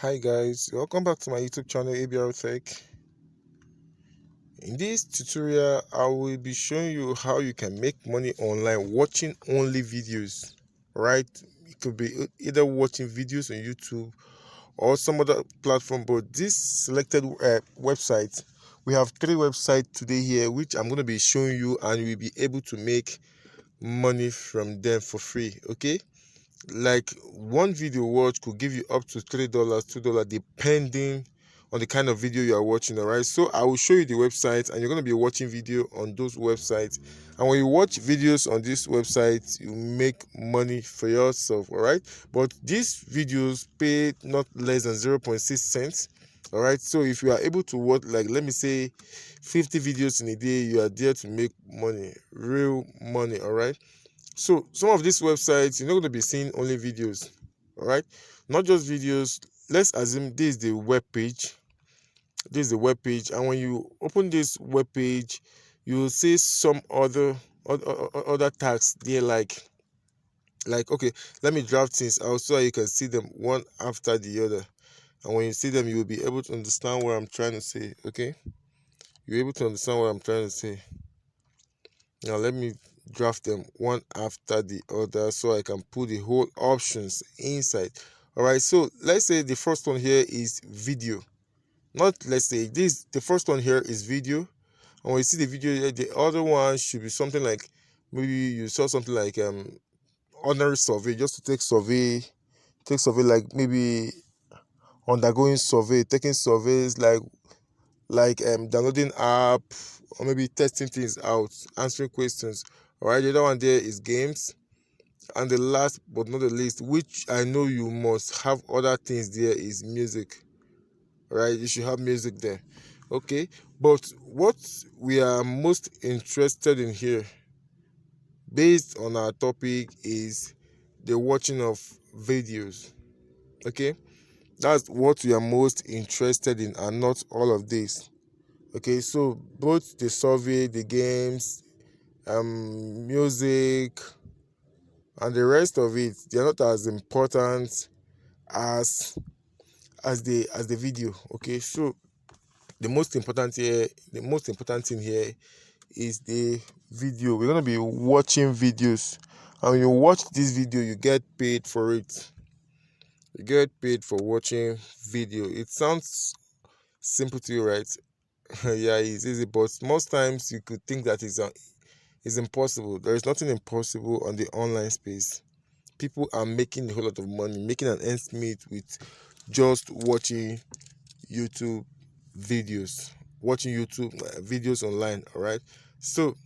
Hi guys, welcome back to my YouTube channel ABR Tech. In this tutorial, I will be showing you how you can make money online watching only videos, right? It could be either watching videos on YouTube or some other platform, but this selected website, we have 3 websites today here, which I'm going to be showing you, and you'll be able to make money from them for free, okay? Like one video watch could give you up to $3, $2, depending on the kind of video you are watching. All right, so I will show you the website, and you're going to be watching video on those websites. And when you watch videos on this website, you make money for yourself. All right, but these videos pay not less than 0.6 cents. All right, so if you are able to watch, like, let me say 50 videos in a day, you are there to make money, real money. All right, so some of these websites, you're not going to be seeing only videos, all right? Not just videos. Let's assume this is the web page. This is the web page, and when you open this web page, you will see some other tags there, like okay, let me draft things out so that you can see them one after the other. And when you see them, you will be able to understand what I'm trying to say. Okay, you're able to understand what I'm trying to say. Now let me draft them one after the other so I can put the whole options inside. All right, so let's say the first one here is video. Not let's say this, the first one here is video. And when you see the video here, the other one should be something like, maybe you saw something like ordinary survey, just to take survey, like maybe undergoing survey, taking surveys, like downloading app, or maybe testing things out, answering questions. All right, the other one there is games. And the last but not the least, which I know you must have other things there, is music. All right, you should have music there. Okay, but what we are most interested in here, based on our topic, is the watching of videos. Okay, that's what we are most interested in, and not all of this. Okay, so both the survey, the games, music, and the rest of it, they are not as important as the video. Okay, so the most important thing here is the video. We're gonna be watching videos, and when you watch this video, you get paid for it. You get paid for watching video. It sounds simple to you, right? Yeah, it's easy, but most times you could think that it's impossible. There is nothing impossible on the online space. People are making a whole lot of money, making an ends meet with just watching YouTube watching YouTube videos online. All right. So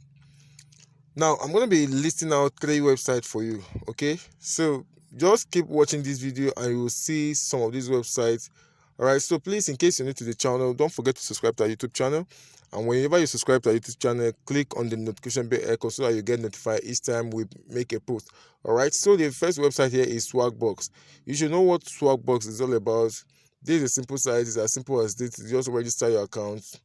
now I'm going to be listing out 3 websites for you. Okay. So just keep watching this video, and you will see some of these websites. All right. So please, in case you're new to the channel, don't forget to subscribe to our YouTube channel. And whenever you subscribe to our YouTube channel, click on the notification bell icon so that you get notified each time we make a post. All right. So the first website here is Swagbox. You should know what Swagbox is all about. This is a simple site. It's as simple as this. You just register your account,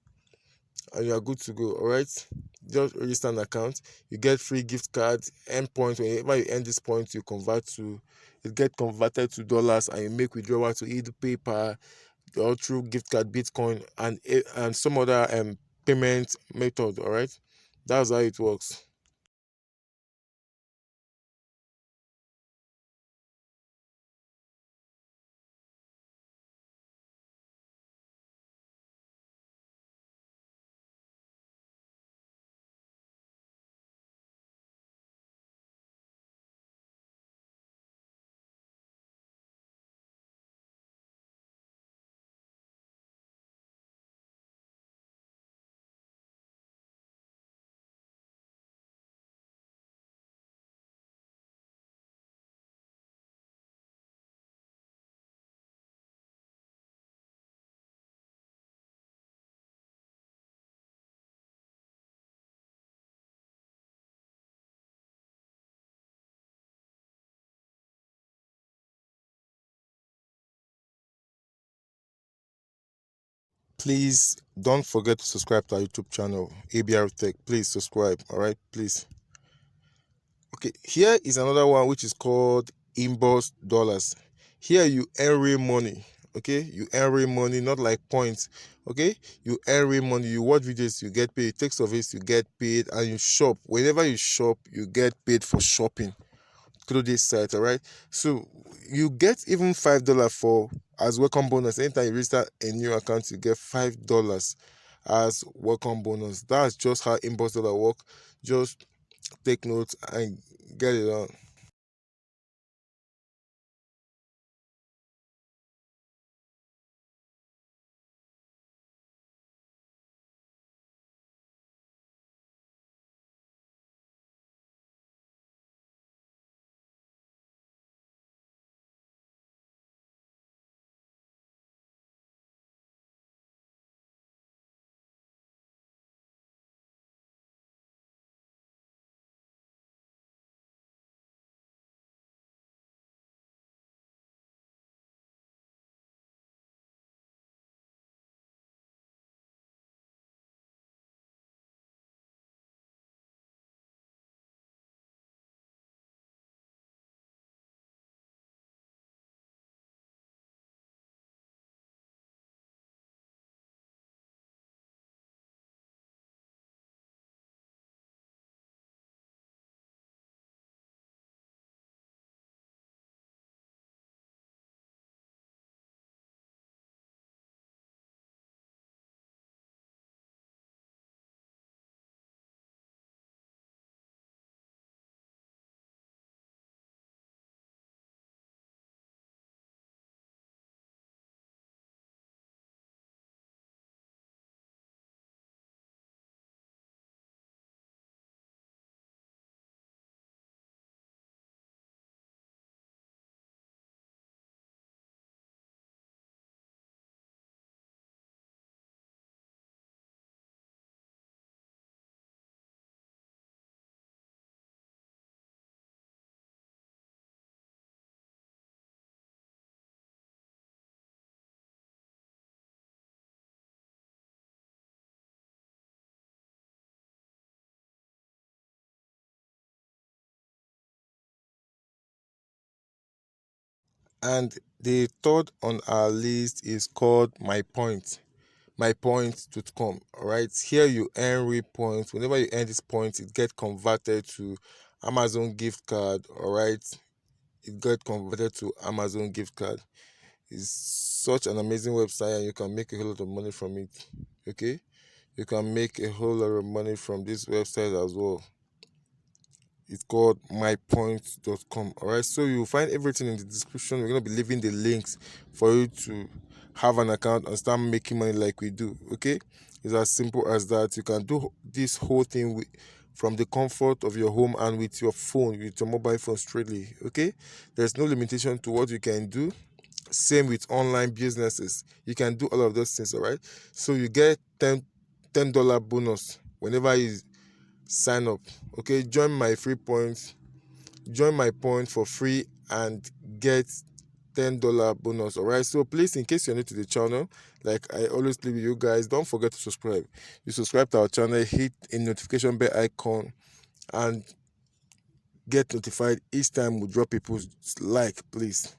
and you are good to go. All right. Just register an account. You get free gift cards, end point. Whenever you end this point, it get converted to dollars, and you make withdrawal to either PayPal or through gift card, Bitcoin, and some other payment method. All right, that's how it works. Please don't forget to subscribe to our YouTube channel, ABR Tech. Please subscribe. All right, please. Okay, here is another one which is called Inbox Dollars. Here you earn real money. Okay, you earn real money, not like points. Okay, you earn real money. You watch videos, you get paid. You take service, you get paid, and you shop. Whenever you shop, you get paid for shopping through this site. All right, so you get even $5 for as welcome bonus. Anytime you register a new account, you get $5 as welcome bonus. That's just how inbox dollar work. Just take notes and get it on. And the third on our list is called MyPoint. MyPoint.com. All right, here you earn real points. Whenever you earn these points, it get converted to Amazon gift card. All right, it got converted to Amazon gift card. It's such an amazing website, and you can make a whole lot of money from it. Okay, you can make a whole lot of money from this website as well. It's called mypoint.com. All right, so you'll find everything in the description. We're going to be leaving the links for you to have an account and start making money like we do. Okay, it's as simple as that. You can do this whole thing from the comfort of your home and with your phone, with your mobile phone straightly. Okay, there's no limitation to what you can do. Same with online businesses, you can do all of those things. All right, so you get $10 bonus whenever you sign up. Okay, join my point for free and get $10 bonus. All right, so please, in case you're new to the channel, like I always leave you guys, don't forget to subscribe. You subscribe to our channel, hit a notification bell icon, and get notified each time we drop a post. Like, please.